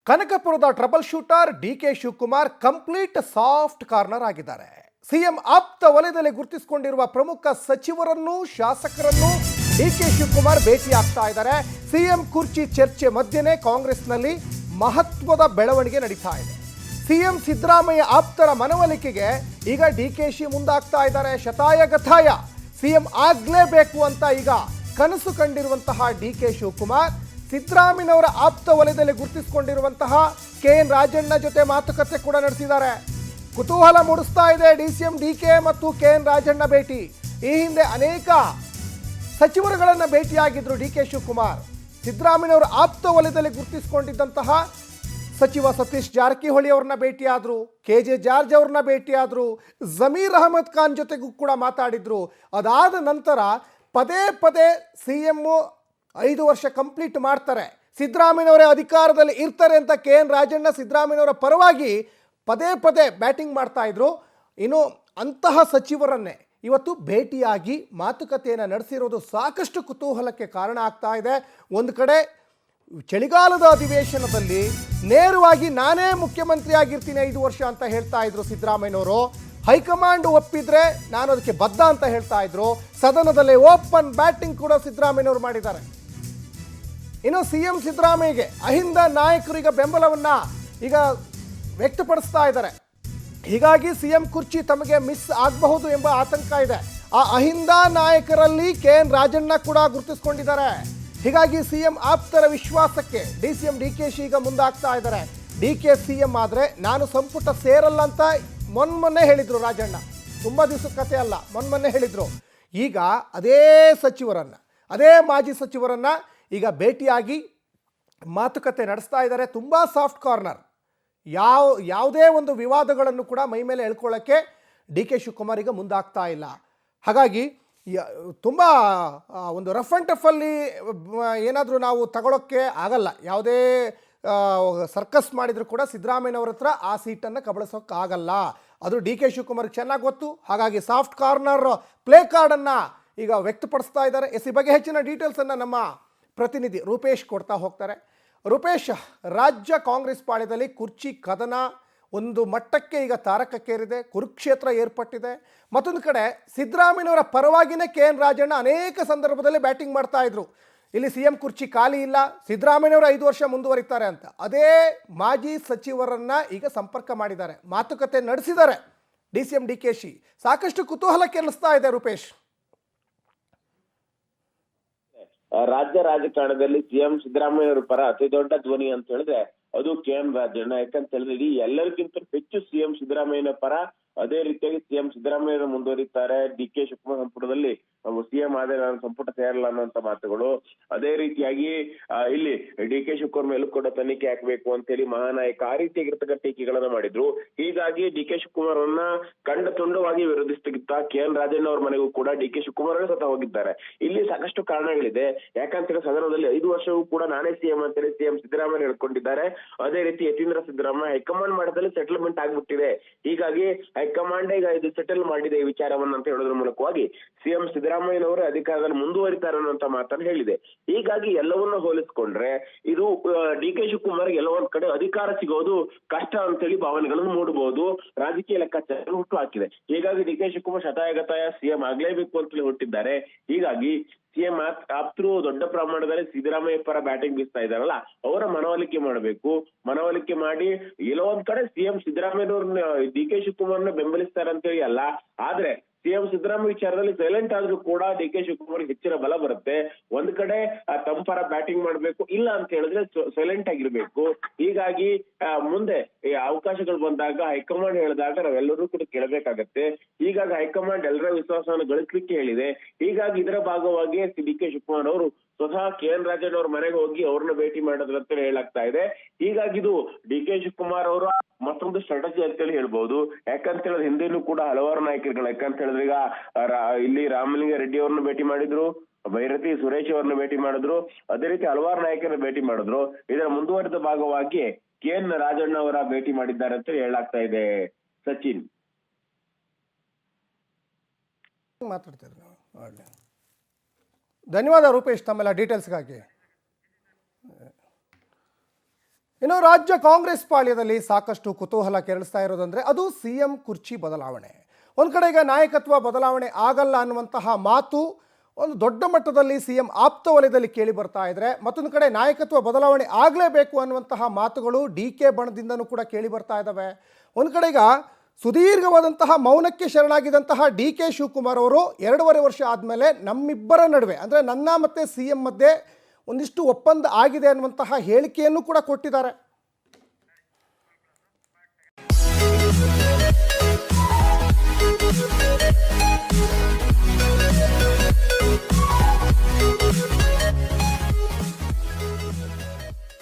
ಕನಕಪುರದ trouble shooter DK Shivakumar complete soft corner ಆಗಿದ್ದಾರೆ. CM ಆಪ್ತ ವಲಯದಲ್ಲಿ ಗುರುತಿಸಿಕೊಂಡಿರುವ ಪ್ರಮುಖ ಸಚಿವರನ್ನು ಶಾಸಕರನ್ನು ಡಿಕೆ ಶಿವಕುಮಾರ್ ಭೇಟಿ ಆಗ್ತಾ ಇದ್ದಾರೆ. ಸಿಎಂ ಕುರ್ಚಿ ಚರ್ಚೆ ಮಧ್ಯೆನೇ ಕಾಂಗ್ರೆಸ್ನಲ್ಲಿ ಮಹತ್ವದ ಬೆಳವಣಿಗೆ ನಡೀತಾ ಇದೆ. ಸಿಎಂ ಸಿದ್ದರಾಮಯ್ಯ ಆಪ್ತರ ಮನವೊಲಿಕೆಗೆ ಈಗ ಡಿಕೆಶಿ ಮುಂದಾಗ್ತಾ ಇದ್ದಾರೆ. ಶತಾಯ ಗತಾಯ ಸಿಎಂ ಆಗ್ಲೇಬೇಕು ಅಂತ ಈಗ ಕನಸು ಕಂಡಿರುವಂತಹ ಡಿಕೆ ಶಿವಕುಮಾರ್ ಸಿದ್ದರಾಮಯ್ಯನವರ ಆಪ್ತ ವಲಯದಲ್ಲಿ ಗುರುತಿಸಿಕೊಂಡಿರುವಂತಹ ಕೆಎನ್ ರಾಜಣ್ಣ ಜೊತೆ ಮಾತುಕತೆ ಕೂಡ ನಡೆಸಿದ್ದಾರೆ. ಕುತೂಹಲ ಮೂಡಿಸ್ತಾ ಇದೆ ಡಿಸಿಎಂ ಡಿಕೆ ಮತ್ತು ಕೆಎನ್ ರಾಜಣ್ಣ ಭೇಟಿ. ಈ ಹಿಂದೆ ಅನೇಕ ಸಚಿವರುಗಳನ್ನು ಭೇಟಿಯಾಗಿದ್ರು ಡಿಕೆ ಶಿವಕುಮಾರ್. ಸಿದ್ದರಾಮಯ್ಯನವರ ಆಪ್ತ ವಲಯದಲ್ಲಿ ಗುರುತಿಸಿಕೊಂಡಿದ್ದಂತಹ ಸಚಿವ ಸತೀಶ್ ಜಾರಕಿಹೊಳಿ ಅವ್ರನ್ನ ಭೇಟಿಯಾದರು, KJ ಜಾರ್ಜ್ ಅವ್ರನ್ನ ಭೇಟಿಯಾದರು, ಜಮೀರ್ ಅಹಮದ್ ಖಾನ್ ಜೊತೆಗೂ ಕೂಡ ಮಾತಾಡಿದ್ರು. ಅದಾದ ನಂತರ ಪದೇ ಪದೇ ಸಿಎಂ 5 ವರ್ಷ ಕಂಪ್ಲೀಟ್ ಮಾಡ್ತಾರೆ, ಸಿದ್ದರಾಮಯ್ಯನವರೇ ಅಧಿಕಾರದಲ್ಲಿ ಇರ್ತಾರೆ ಅಂತ ಕೆಎನ್ ರಾಜಣ್ಣ ಸಿದ್ದರಾಮಯ್ಯನವರ ಪರವಾಗಿ ಪದೇ ಪದೇ ಬ್ಯಾಟಿಂಗ್ ಮಾಡ್ತಾ ಇದ್ರು. ಇನ್ನು ಅಂತಹ ಸಚಿವರನ್ನೇ ಇವತ್ತು ಭೇಟಿಯಾಗಿ ಮಾತುಕತೆಯನ್ನು ನಡೆಸಿರೋದು ಸಾಕಷ್ಟು ಕುತೂಹಲಕ್ಕೆ ಕಾರಣ ಆಗ್ತಾ ಇದೆ. ಒಂದು ಕಡೆ ಚಳಿಗಾಲದ ಅಧಿವೇಶನದಲ್ಲಿ ನೇರವಾಗಿ ನಾನೇ ಮುಖ್ಯಮಂತ್ರಿ ಆಗಿರ್ತೀನಿ 5 ವರ್ಷ ಅಂತ ಹೇಳ್ತಾ ಇದ್ರು ಸಿದ್ದರಾಮಯ್ಯನವರು. ಹೈಕಮಾಂಡ್ ಒಪ್ಪಿದ್ರೆ ನಾನು ಅದಕ್ಕೆ ಬದ್ಧ ಅಂತ ಹೇಳ್ತಾ ಇದ್ರು. ಸದನದಲ್ಲಿ ಓಪನ್ ಬ್ಯಾಟಿಂಗ್ ಕೂಡ ಸಿದ್ದರಾಮಯ್ಯನವರು ಮಾಡಿದ್ದಾರೆ. ಇನ್ನು ಸಿಎಂ ಸಿದ್ದರಾಮಯ್ಯಗೆ ಅಹಿಂದ ನಾಯಕರು ಈಗ ಬೆಂಬಲವನ್ನ ಈಗ ವ್ಯಕ್ತಪಡಿಸ್ತಾ ಇದ್ದಾರೆ. ಹೀಗಾಗಿ ಸಿಎಂ ಕುರ್ಚಿ ತಮಗೆ ಮಿಸ್ ಆಗಬಹುದು ಎಂಬ ಆತಂಕ ಇದೆ. ಆ ಅಹಿಂದ ನಾಯಕರಲ್ಲಿ ಕೆಎನ್ ರಾಜಣ್ಣ ಕೂಡ ಗುರುತಿಸಿಕೊಂಡಿದ್ದಾರೆ. ಹೀಗಾಗಿ ಸಿಎಂ ಆಪ್ತರ ವಿಶ್ವಾಸಕ್ಕೆ ಡಿಸಿಎಂ ಡಿಕೆಶಿ ಈಗ ಮುಂದಾಗ್ತಾ ಇದ್ದಾರೆ. ಡಿಕೆ ಸಿಎಂ ಆದರೆ ನಾನು ಸಂಪುಟ ಸೇರಲ್ಲ ಅಂತ ಮೊನ್ನೆ ಹೇಳಿದ್ರು ರಾಜಣ್ಣ. ತುಂಬ ದಿವಸದ ಕತೆ ಅಲ್ಲ, ಮೊನ್ನೆ ಹೇಳಿದ್ರು. ಈಗ ಅದೇ ಸಚಿವರನ್ನ, ಅದೇ ಮಾಜಿ ಸಚಿವರನ್ನ ಈಗ ಭೇಟಿಯಾಗಿ ಮಾತುಕತೆ ನಡೆಸ್ತಾ ಇದ್ದಾರೆ. ತುಂಬ ಸಾಫ್ಟ್ ಕಾರ್ನರ್. ಯಾವುದೇ ಒಂದು ವಿವಾದಗಳನ್ನು ಕೂಡ ಮೈ ಮೇಲೆ ಎಳ್ಕೊಳ್ಳೋಕ್ಕೆ ಡಿಕೆ ಶಿವಕುಮಾರ್ ಈಗ ಮುಂದಾಗ್ತಾ ಇಲ್ಲ. ಹಾಗಾಗಿ ತುಂಬ ಒಂದು ರಫ್ ಆ್ಯಂಡ್ ಟಫಲ್ಲಿ ಏನಾದರೂ ನಾವು ತಗೊಳ್ಳೋಕ್ಕೆ ಆಗಲ್ಲ. ಯಾವುದೇ ಸರ್ಕಸ್ ಮಾಡಿದರೂ ಕೂಡ ಸಿದ್ದರಾಮಯ್ಯನವ್ರ ಹತ್ರ ಆ ಸೀಟನ್ನು ಕಬಳಿಸೋಕ್ಕಾಗಲ್ಲ. ಅದು ಡಿಕೆ ಶಿವಕುಮಾರ್ಗೆ ಚೆನ್ನಾಗಿ ಗೊತ್ತು. ಹಾಗಾಗಿ ಸಾಫ್ಟ್ ಕಾರ್ನರ್ ಪ್ಲೇ ಕಾರ್ಡನ್ನು ಈಗ ವ್ಯಕ್ತಪಡಿಸ್ತಾ ಇದ್ದಾರೆ. ಈ ಬಗ್ಗೆ ಹೆಚ್ಚಿನ ಡೀಟೇಲ್ಸನ್ನು ನಮ್ಮ ಪ್ರತಿನಿಧಿ ರೂಪೇಶ್ ಕೊಡ್ತಾ ಹೋಗ್ತಾರೆ. ರೂಪೇಶ್, ರಾಜ್ಯ ಕಾಂಗ್ರೆಸ್ ಪಾಳ್ಯದಲ್ಲಿ ಕುರ್ಚಿ ಕದನ ಒಂದು ಮಟ್ಟಕ್ಕೆ ಈಗ ತಾರಕಕ್ಕೇರಿದೆ, ಕುರುಕ್ಷೇತ್ರ ಏರ್ಪಟ್ಟಿದೆ. ಮತ್ತೊಂದು ಕಡೆ ಸಿದ್ದರಾಮಯ್ಯನವರ ಪರವಾಗಿನೇ ಕೆಎನ್ ರಾಜಣ್ಣ ಅನೇಕ ಸಂದರ್ಭದಲ್ಲಿ ಬ್ಯಾಟಿಂಗ್ ಮಾಡ್ತಾ ಇದ್ರು. ಇಲ್ಲಿ ಸಿಎಂ ಕುರ್ಚಿ ಖಾಲಿ ಇಲ್ಲ, ಸಿದ್ದರಾಮಯ್ಯನವರು 5 ವರ್ಷ ಮುಂದುವರಿತಾರೆ ಅಂತ. ಅದೇ ಮಾಜಿ ಸಚಿವರನ್ನ ಈಗ ಸಂಪರ್ಕ ಮಾಡಿದ್ದಾರೆ, ಮಾತುಕತೆ ನಡೆಸಿದ್ದಾರೆ ಡಿಸಿಎಂ ಡಿಕೆಶಿ. ಸಾಕಷ್ಟು ಕುತೂಹಲ ಕೆರಳಿಸ್ತಾ ಇದೆ ರೂಪೇಶ್. ರಾಜ್ಯ ರಾಜಕಾರಣದಲ್ಲಿ ಸಿಎಂ ಸಿದ್ದರಾಮಯ್ಯ ಪರ ಅತಿ ದೊಡ್ಡ ಧ್ವನಿ ಅಂತ ಹೇಳಿದ್ರೆ ಅದು ಕೆಎನ್ ರಾಜಣ್ಣ. ಯಾಕಂತ ಹೇಳಿದ್ರೆ ಇಡೀ ಎಲ್ಲರಿಗಿಂತ ಹೆಚ್ಚು ಸಿಎಂ ಸಿದ್ದರಾಮಯ್ಯನ ಪರ. ಅದೇ ರೀತಿಯಾಗಿ ಸಿಎಂ ಸಿದ್ದರಾಮಯ್ಯ ಮುಂದುವರಿತಾರೆ. ಡಿಕೆ ಶಿವಕುಮಾರ್ ಸಂಪುಟದಲ್ಲಿ ಸಿಎಂ ಆದ್ರೆ ನಾನು ಸಂಪುಟ ಸೇರಲ್ಲ ಅನ್ನೋಂತ ಮಾತುಗಳು. ಅದೇ ರೀತಿಯಾಗಿ ಇಲ್ಲಿ ಡಿಕೆ ಶಿವಕುಮಾರ್ ಮೇಲೂ ಕೂಡ ತನಿಖೆ ಹಾಕ್ಬೇಕು ಅಂತ ಹೇಳಿ ಮಹಾನಾಯಕ ಆ ರೀತಿಯಾಗಿರ್ತಕ್ಕಂಥ ಟೀಕೆಗಳನ್ನ ಮಾಡಿದ್ರು. ಹೀಗಾಗಿ ಡಿಕೆ ಶಿವಕುಮಾರ್ ಅವರನ್ನ ಕಂಡ ತುಂಡವಾಗಿ ವಿರೋಧಿಸ್ತಿದ್ದ ಕೆಎನ್ ರಾಜಣ್ಣ ಅವ್ರ ಮನೆಗೂ ಕೂಡ ಡಿಕೆ ಶಿವಕುಮಾರ್ ಸ್ವತಃ ಹೋಗಿದ್ದಾರೆ. ಇಲ್ಲಿ ಸಾಕಷ್ಟು ಕಾರಣಗಳಿದೆ. ಯಾಕಂತೇಳಿ ಸದನದಲ್ಲಿ 5 ವರ್ಷವೂ ಕೂಡ ನಾನೇ ಸಿಎಂ ಅಂತೇಳಿ ಸಿಎಂ ಸಿದ್ದರಾಮಯ್ಯ ಹೇಳ್ಕೊಂಡಿದ್ದಾರೆ. ಅದೇ ರೀತಿ ಯತೀಂದ್ರ ಸಿದ್ದರಾಮಯ್ಯ ಹೈಕಮಾಂಡ್ ಮಾಡದಲ್ಲಿ ಸೆಟಲ್ಮೆಂಟ್ ಆಗ್ಬಿಟ್ಟಿದೆ. ಹೀಗಾಗಿ ಹೈಕಮಾಂಡ್ ಈಗ ಇದು ಸೆಟಲ್ ಮಾಡಿದೆ ಈ ವಿಚಾರವನ್ನ ಅಂತ ಹೇಳೋದ್ರ ಮೂಲಕವಾಗಿ ಸಿಎಂ ಸಿದ್ದರಾಮಯ್ಯನವರೇ ಅಧಿಕಾರದಲ್ಲಿ ಮುಂದುವರಿತಾರೆ ಅನ್ನುವಂತ ಮಾತನ್ನು ಹೇಳಿದೆ. ಹೀಗಾಗಿ ಎಲ್ಲವನ್ನ ಹೋಲಿಸ್ಕೊಂಡ್ರೆ ಇದು ಡಿಕೆ ಶಿವಕುಮಾರ್ ಎಲ್ಲೋ ಒಂದ್ ಕಡೆ ಅಧಿಕಾರ ಸಿಗೋದು ಕಷ್ಟ ಅಂತೇಳಿ ಭಾವನೆಗಳನ್ನು ಮೂಡಬಹುದು. ರಾಜಕೀಯ ಲೆಕ್ಕಾಚಾರ ಹುಟ್ಟು ಹಾಕಿದೆ. ಹೀಗಾಗಿ ಡಿಕೆ ಶಿವಕುಮಾರ್ ಶತಾಯಗತಾಯ ಸಿಎಂ ಆಗ್ಲೇಬೇಕು ಅಂತೇಳಿ ಹುಟ್ಟಿದ್ದಾರೆ. ಹೀಗಾಗಿ ಸಿಎಂ ಆಪ್ತರು ದೊಡ್ಡ ಪ್ರಮಾಣದಲ್ಲಿ ಸಿದ್ದರಾಮಯ್ಯ ಪರ ಬ್ಯಾಟಿಂಗ್ ಬೀಸ್ತಾ ಇದಾರಲ್ಲ, ಅವರ ಮನವೊಲಿಕೆ ಮಾಡಬೇಕು. ಮನವೊಲಿಕೆ ಮಾಡಿ ಎಲ್ಲೋ ಒಂದ್ ಕಡೆ ಸಿಎಂ ಸಿದ್ದರಾಮಯ್ಯನವ್ರನ್ನ ಡಿಕೆ ಶಿವಕುಮಾರ್ನ ಬೆಂಬಲಿಸ್ತಾರೆ ಅಂತೇಳಿ ಅಲ್ಲ, ಆದ್ರೆ ಸಿಎಂ ಸಿದ್ದರಾಮಯ್ಯ ವಿಚಾರದಲ್ಲಿ ಸೈಲೆಂಟ್ ಆದ್ರೂ ಕೂಡ ಡಿಕೆ ಶಿವಕುಮಾರ್ ಹೆಚ್ಚಿನ ಬಲ ಬರುತ್ತೆ. ಒಂದ್ ಕಡೆ ತಮ್ಮ ಪರ ಬ್ಯಾಟಿಂಗ್ ಮಾಡ್ಬೇಕು, ಇಲ್ಲ ಅಂತ ಹೇಳಿದ್ರೆ ಸೈಲೆಂಟ್ ಆಗಿರ್ಬೇಕು. ಹೀಗಾಗಿ ಮುಂದೆ ಈ ಅವಕಾಶಗಳು ಬಂದಾಗ ಹೈಕಮಾಂಡ್ ಹೇಳಿದಾಗ ನಾವೆಲ್ಲರೂ ಕೂಡ ಕೇಳಬೇಕಾಗತ್ತೆ. ಹೀಗಾಗಿ ಹೈಕಮಾಂಡ್ ಎಲ್ಲರ ವಿಶ್ವಾಸವನ್ನು ಗಳಿಸ್ಲಿಕ್ಕೆ ಹೇಳಿದೆ. ಹೀಗಾಗಿ ಇದರ ಭಾಗವಾಗಿ ಡಿಕೆ ಶಿವಕುಮಾರ್ ಅವರು ಸ್ವತಃ ಕೆಎನ್ ರಾಜಣ್ಣ ಅವ್ರ ಮನೆಗೆ ಹೋಗಿ ಅವ್ರನ್ನ ಭೇಟಿ ಮಾಡೋದಂತ ಹೇಳಾಗ್ತಾ ಇದೆ. ಹೀಗಾಗಿ ಇದು ಡಿಕೆ ಶಿವಕುಮಾರ್ ಅವರ ಮತ್ತೊಂದು ಸ್ಟ್ರಾಟಜಿ ಅಂತೇಳಿ ಹೇಳ್ಬಹುದು. ಯಾಕಂತ ಹೇಳಿದ್ರೆ ಹಿಂದೆನೂ ಕೂಡ ಹಲವಾರು ನಾಯಕರುಗಳು, ಯಾಕಂತ ಹೇಳಿದ್ರೆ ಈಗ ಇಲ್ಲಿ ರಾಮಲಿಂಗ ರೆಡ್ಡಿ ಅವ್ರನ್ನ ಭೇಟಿ ಮಾಡಿದ್ರು, ಭೈರತಿ ಸುರೇಶ್ ಅವ್ರನ್ನ ಭೇಟಿ ಮಾಡಿದ್ರು, ಅದೇ ರೀತಿ ಹಲವಾರು ನಾಯಕರನ್ನ ಭೇಟಿ ಮಾಡಿದ್ರು. ಇದರ ಮುಂದುವರಿದ ಭಾಗವಾಗಿ ಕೆಎನ್ ರಾಜಣ್ಣ ಅವರ ಭೇಟಿ ಮಾಡಿದ್ದಾರೆ ಅಂತ ಹೇಳಾಗ್ತಾ ಇದೆ. ಸಚಿನ್ ಮಾತಾಡ್ತಿದ್ರು. ಧನ್ಯವಾದ ರೂಪೇಶ್ ತಮ್ಮೆಲ್ಲ ಡೀಟೇಲ್ಸ್ಗಾಗಿ. ಇನ್ನು ರಾಜ್ಯ ಕಾಂಗ್ರೆಸ್ ಪಾಳ್ಯದಲ್ಲಿ ಸಾಕಷ್ಟು ಕುತೂಹಲ ಕೆರಳಿಸ್ತಾ ಇರೋದಂದ್ರೆ ಅದು ಸಿಎಂ ಕುರ್ಚಿ ಬದಲಾವಣೆ. ಒಂದು ಕಡೆ ಈಗ ನಾಯಕತ್ವ ಬದಲಾವಣೆ ಆಗಲ್ಲ ಅನ್ನುವಂತಹ ಮಾತು ಒಂದು ದೊಡ್ಡ ಮಟ್ಟದಲ್ಲಿ ಸಿಎಂ ಆಪ್ತ ವಲಯದಲ್ಲಿ ಕೇಳಿ ಬರ್ತಾ ಇದ್ರೆ, ಮತ್ತೊಂದು ಕಡೆ ನಾಯಕತ್ವ ಬದಲಾವಣೆ ಆಗಲೇಬೇಕು ಅನ್ನುವಂತಹ ಮಾತುಗಳು DK ಬಣದಿಂದನೂ ಕೂಡ ಕೇಳಿ ಬರ್ತಾ ಇದ್ದಾವೆ. ಒಂದು ಕಡೆ ಈಗ ಸುದೀರ್ಘವಾದಂತಹ ಮೌನಕ್ಕೆ ಶರಣಾಗಿದ್ದಂತಹ DK ಶಿವಕುಮಾರ್ ಅವರು 2.5 ವರ್ಷ ಆದಮೇಲೆ ನಮ್ಮಿಬ್ಬರ ನಡುವೆ ಅಂದರೆ ನನ್ನ ಮತ್ತು CM ಮಧ್ಯೆ ಒಂದಿಷ್ಟು ಒಪ್ಪಂದ ಆಗಿದೆ ಅನ್ನುವಂತಹ ಹೇಳಿಕೆಯನ್ನು ಕೂಡ ಕೊಟ್ಟಿದ್ದಾರೆ.